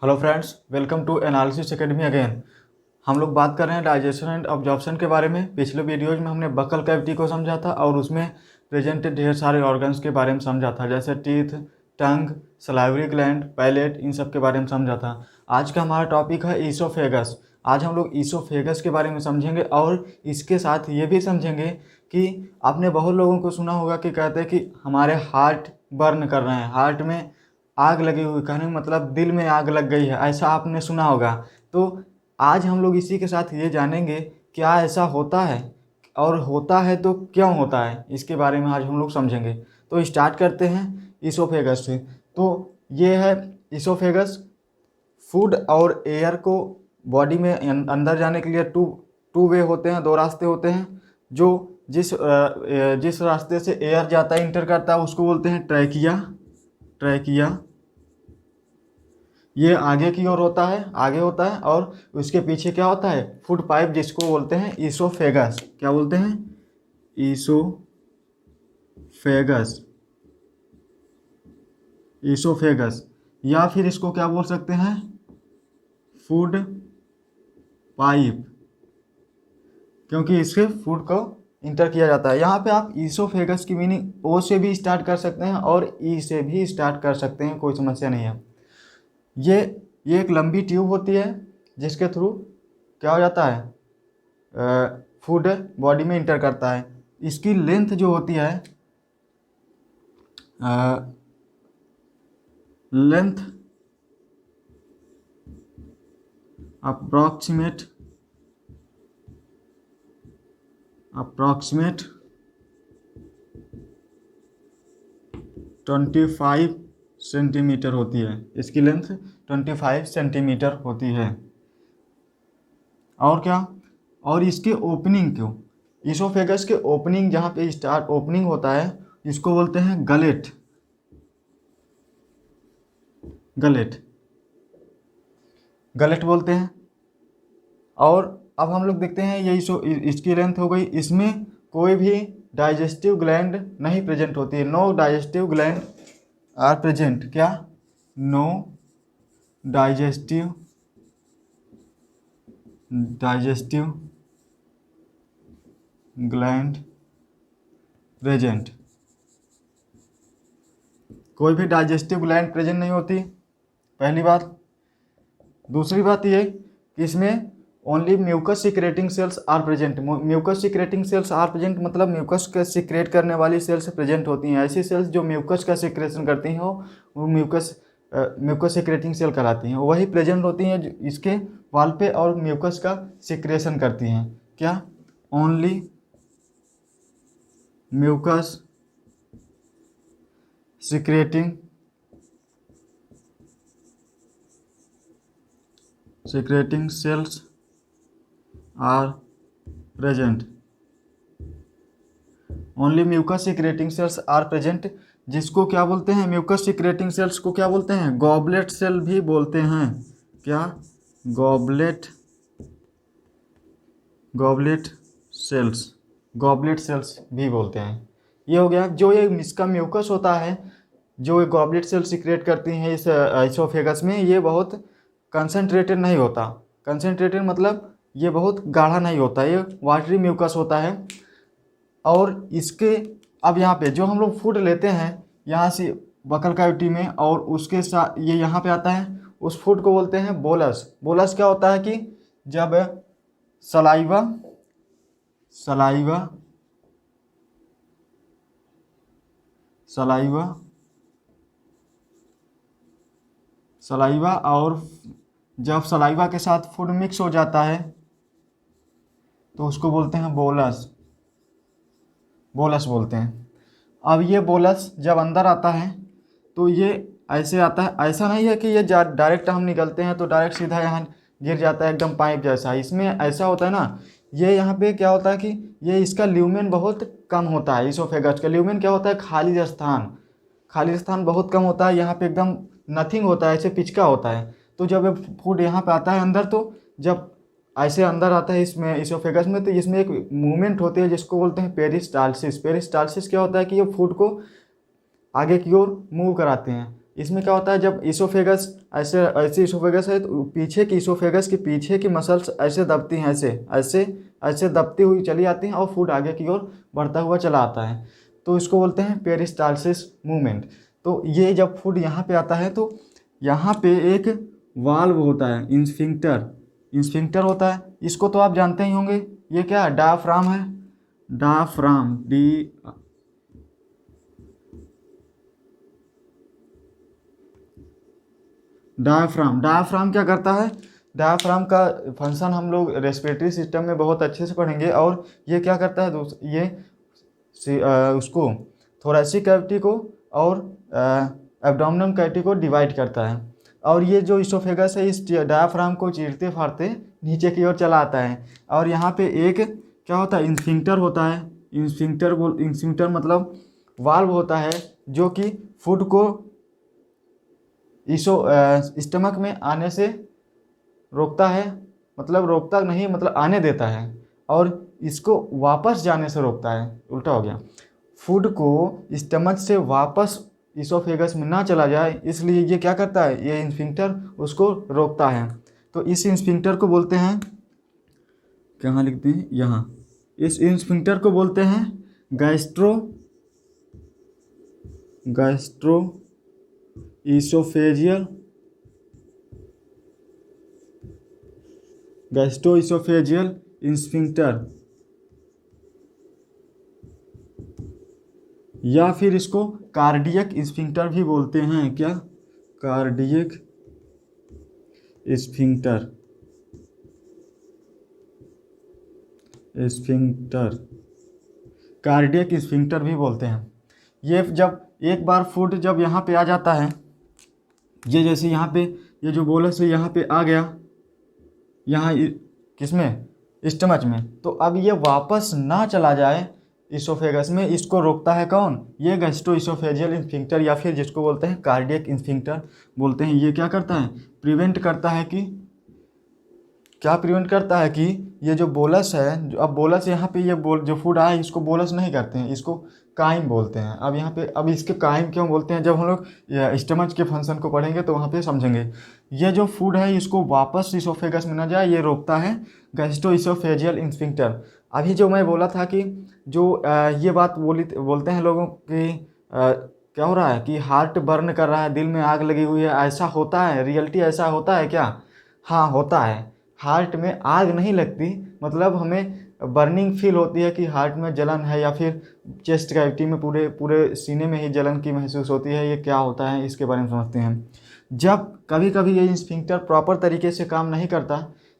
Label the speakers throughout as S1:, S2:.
S1: Hello friends, welcome to analysis academy again. हम लोग बात कर रहे हैं डाइजेशन एंड अब्जॉर्प्शन के बारे में। पिछले वीडियोज में हमने बकल कैविटी को समझा था और उसमें प्रेजेंट ढेर सारे ऑर्गन्स के बारे में समझा था, जैसे टीथ, टंग, सलाइवरी ग्लैंड, पैलेट, इन सब के बारे में समझा था। आज का हमारा टॉपिक है ईसोफेगस। आज हम लोग ईसोफेगस के बारे में समझेंगे और इसके साथ ये भी समझेंगे कि आपने बहुत लोगों को सुना होगा कि कहते हैं कि हमारे हार्ट बर्न कर रहे हैं, हार्ट में आग लगी हुई, कहने का मतलब दिल में आग लग गई है, ऐसा आपने सुना होगा। तो आज हम लोग इसी के साथ ये जानेंगे क्या ऐसा होता है और होता है तो क्यों होता है, इसके बारे में आज हम लोग समझेंगे। तो स्टार्ट करते हैं ईसोफेगस से। तो ये है ईसोफेगस। फूड और एयर को बॉडी में अंदर जाने के लिए टू टू वे होते हैं, दो रास्ते होते हैं। जो जिस रास्ते से एयर जाता है, इंटर करता है, उसको बोलते हैं ट्रैकिया। ट्रैकिया ये आगे की ओर होता है, आगे होता है, और उसके पीछे क्या होता है, फूड पाइप, जिसको बोलते हैं ईसोफेगस। क्या बोलते हैं? ईसोफेगस। ईसोफेगस, या फिर इसको क्या बोल सकते हैं, फूड पाइप, क्योंकि इससे फूड को इंटर किया जाता है। यहाँ पे आप ईसोफेगस की मीनिंग ओ से भी स्टार्ट कर सकते हैं और ई से भी स्टार्ट कर सकते हैं, कोई समस्या नहीं है। ये ये एक लंबी ट्यूब होती है जिसके थ्रू क्या हो जाता है, फूड बॉडी में इंटर करता है। इसकी लेंथ जो होती है, लेंथ अप्रॉक्सीमेट 25 सेंटीमीटर होती है। इसकी लेंथ 25 सेंटीमीटर होती है। और क्या, और इसके ओपनिंग क्यों, ईसोफेगस के ओपनिंग, जहाँ पे स्टार्ट ओपनिंग होता है, इसको बोलते हैं गलेट। गलेट गलेट बोलते हैं। और अब हम लोग देखते हैं, इसकी लेंथ हो गई। इसमें कोई भी डाइजेस्टिव ग्लैंड नहीं प्रेजेंट होती है। No digestive gland are present. क्या? No digestive gland present. कोई भी डाइजेस्टिव ग्लैंड प्रेजेंट नहीं होती, पहली बात। दूसरी बात ये कि इसमें only mucus secreting cells are present. Mucus secreting cells are present मतलब म्यूकस का सिक्रेट करने वाली सेल्स प्रेजेंट होती हैं। ऐसी सेल्स जो म्यूकस का सिक्रेशन करती हैं वो म्यूकस सिक्रेटिंग सेल कहलाती हैं। वही प्रेजेंट होती हैं जो इसके वाल पे और म्यूकस का सिक्रेशन करती हैं। क्या? Only mucus secreting cells are present. Only mucus secreting cells are present, जिसको क्या बोलते हैं, म्यूकस सिक्रेटिंग सेल्स को क्या बोलते हैं, गॉबलेट सेल भी बोलते हैं। क्या? गॉबलेट गॉबलेट सेल्स भी बोलते हैं। ये हो गया। जो ये इसका म्यूकस होता है, जो ये गॉबलेट सेल सिक्रेट करती हैं इस ईसोफेगस में, ये बहुत कंसनट्रेटेड नहीं होता। कंसनट्रेटेड मतलब ये बहुत गाढ़ा नहीं होता, ये वाटरी म्यूकस होता है। और इसके अब यहाँ पे जो हम लोग फूड लेते हैं यहाँ से बकल कैविटी में, और उसके साथ ये यहाँ पे आता है, उस फूड को बोलते हैं बोलस। बोलस क्या होता है कि जब सलाइवा सलाइवा सलाइवा सलाइवा और जब सलाइवा के साथ फूड मिक्स हो जाता है तो उसको बोलते हैं बोलस। बोलस बोलते हैं। अब ये बोलस जब अंदर आता है तो ये ऐसे आता है, ऐसा नहीं है कि ये डायरेक्ट हम निकलते हैं तो डायरेक्ट सीधा यहाँ गिर जाता है एकदम पाइप जैसा। इसमें ऐसा होता है ना, ये यहाँ पे क्या होता है कि ये इसका ल्यूमेन बहुत कम होता है। ईसोफेगस का ल्यूमेन क्या होता है, खाली स्थान बहुत कम होता है। यहाँ पे एकदम नथिंग होता है, ऐसे पिचका होता है। तो जब ये फूड यहाँ पे आता है अंदर, तो जब ऐसे अंदर आता है इसमें ईसोफेगस में, तो इसमें एक मूवमेंट होती है जिसको बोलते हैं पेरिस्टाल्सिस। पेरिस्टाल्सिस क्या होता है कि ये फूड को आगे की ओर मूव कराते हैं। इसमें क्या होता है, जब इसोफेगस ऐसे ऐसे इसोफेगस है तो पीछे की इसोफेगस के पीछे की मसल्स ऐसे दबती हैं, ऐसे ऐसे ऐसे दबती हुई चली आती हैं और फूड आगे की ओर बढ़ता हुआ चला आता है, तो इसको बोलते हैं पेरिस्टालसिस मूवमेंट। तो ये जब फूड यहाँ पे आता है तो यहाँ पे एक वाल्व होता है, इंस्फिंक्टर होता है, इसको तो आप जानते ही होंगे। ये क्या है, डायाफ्राम है, डायाफ्राम डायाफ्राम क्या करता है, डायाफ्राम का फंक्शन हम लोग रेस्पिरेटरी सिस्टम में बहुत अच्छे से पढ़ेंगे। और ये क्या करता है ये उसको थोरैसिक कैविटी को और एब्डोमिनल कैविटी को डिवाइड करता है। और ये जो इसोफेगस है इस डायाफ्राम को चीरते फाड़ते नीचे की ओर चला आता है। और यहाँ पे एक क्या होता है, इंस्फिंक्टर होता है, इंस्फिंक्टर मतलब वाल्व होता है जो कि फूड को स्टमक में आने से रोकता है, मतलब रोकता नहीं, मतलब आने देता है, और इसको वापस जाने से रोकता है, उल्टा हो गया। फूड को स्टमक से वापस इसोफेगस में ना चला जाए, इसलिए ये क्या करता है, ये इंस्फिंक्टर उसको रोकता है। तो इस इंस्फिंक्टर को बोलते हैं, कहाँ लिखते हैं, यहाँ, इस इंस्फिंक्टर को बोलते हैं गैस्ट्रो इसोफेजियल इंस्फिंक्टर, या फिर इसको कार्डियक स्फिंक्टर भी बोलते हैं। क्या, कार्डियक स्फिंक्टर, कार्डियक स्फिंक्टर भी बोलते हैं। ये जब एक बार फूड जब यहाँ पे आ जाता है, ये जैसे यहाँ पे ये जो बोलस है यहाँ पे आ गया, यहाँ किसमें, स्टमच में, तो अब ये वापस ना चला जाए इसोफेगस में, इसको रोकता है कौन, ये गैस्ट्रो इसोफेजियल स्फिंक्टर, या फिर जिसको बोलते हैं कार्डियक स्फिंक्टर बोलते हैं। ये क्या करता है, प्रिवेंट करता है कि, क्या प्रिवेंट करता है कि ये जो बोलस है, अब बोलस यहाँ पे ये जो फूड आया है इसको बोलस नहीं करते हैं, इसको काइम बोलते हैं। अब यहाँ पे अब इसके काइम क्यों बोलते हैं, जब हम लोग स्टमच के फंक्शन को पढ़ेंगे तो वहाँ पे समझेंगे। ये जो फूड है इसको वापस इसोफेगस में ना जाए, ये रोकता है गैस्ट्रो इसोफेजियल स्फिंक्टर। अभी जो मैं बोला था कि जो ये बात बोलते हैं लोगों की, क्या हो रहा है कि हार्ट बर्न कर रहा है, दिल में आग लगी हुई है, ऐसा होता है, रियलिटी ऐसा होता है क्या, हाँ होता है। हार्ट में आग नहीं लगती, मतलब हमें बर्निंग फील होती है कि हार्ट में जलन है, या फिर चेस्ट कैविटी में पूरे सीने में ही जलन की महसूस होती है। ये क्या होता है इसके बारे में समझते हैं। जब कभी कभी ये स्फिंक्टर प्रॉपर तरीके से काम नहीं करता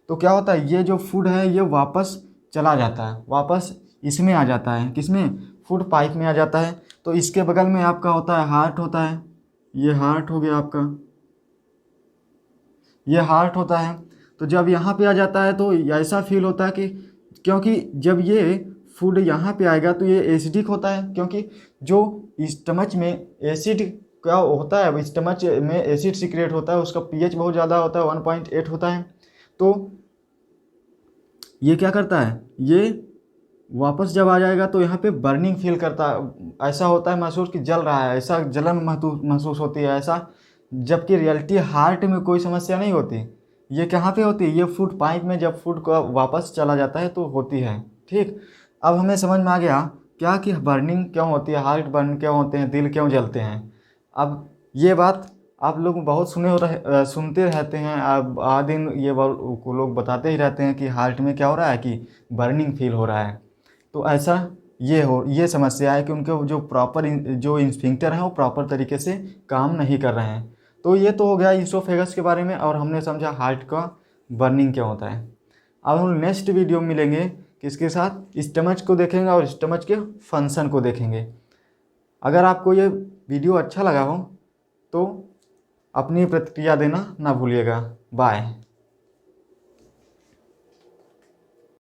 S1: तो क्या होता है, ये जो फूड है ये वापस चला जाता है, वापस इसमें आ जाता है, किसमें, फूड पाइप में आ जाता है। तो इसके बगल में आपका होता है हार्ट होता है, ये हार्ट हो गया आपका, ये हार्ट होता है। तो जब यहाँ पे आ जाता है तो ऐसा फील होता है कि, क्योंकि जब ये फूड यहाँ पे आएगा तो ये एसिडिक होता है, क्योंकि जो स्टमच में एसिड क्या होता है, स्टमच में एसिड सीक्रेट होता है, उसका पीएच बहुत ज़्यादा होता है, 1.8 होता है। तो ये क्या करता है, ये वापस जब आ जाएगा तो यहाँ पे बर्निंग फील करता है, ऐसा होता है महसूस कि जल रहा है, ऐसा जलन महसूस होती है ऐसा, जबकि रियलिटी हार्ट में कोई समस्या नहीं होती। ये कहाँ पे होती है, ये फूड पाइप में जब फूड को वापस चला जाता है तो होती है। ठीक, अब हमें समझ में आ गया क्या कि बर्निंग क्यों होती है, हार्ट बर्न क्यों होते हैं, दिल क्यों जलते हैं। अब ये बात आप लोग बहुत सुनते रहते हैं, अब आ दिन ये लोग बताते ही रहते हैं कि हार्ट में क्या हो रहा है कि बर्निंग फील हो रहा है। तो ऐसा ये समस्या है कि उनके जो प्रॉपर जो स्फिंक्टर हैं वो प्रॉपर तरीके से काम नहीं कर रहे हैं। तो ये तो हो गया इसोफेगस के बारे में, और हमने समझा हार्ट का बर्निंग क्या होता है। अब हम नेक्स्ट वीडियो में मिलेंगे किसके साथ, स्टमच को देखेंगे और स्टमच के फंक्शन को देखेंगे। अगर आपको ये वीडियो अच्छा लगा हो तो अपनी प्रतिक्रिया देना ना भूलिएगा। बाय।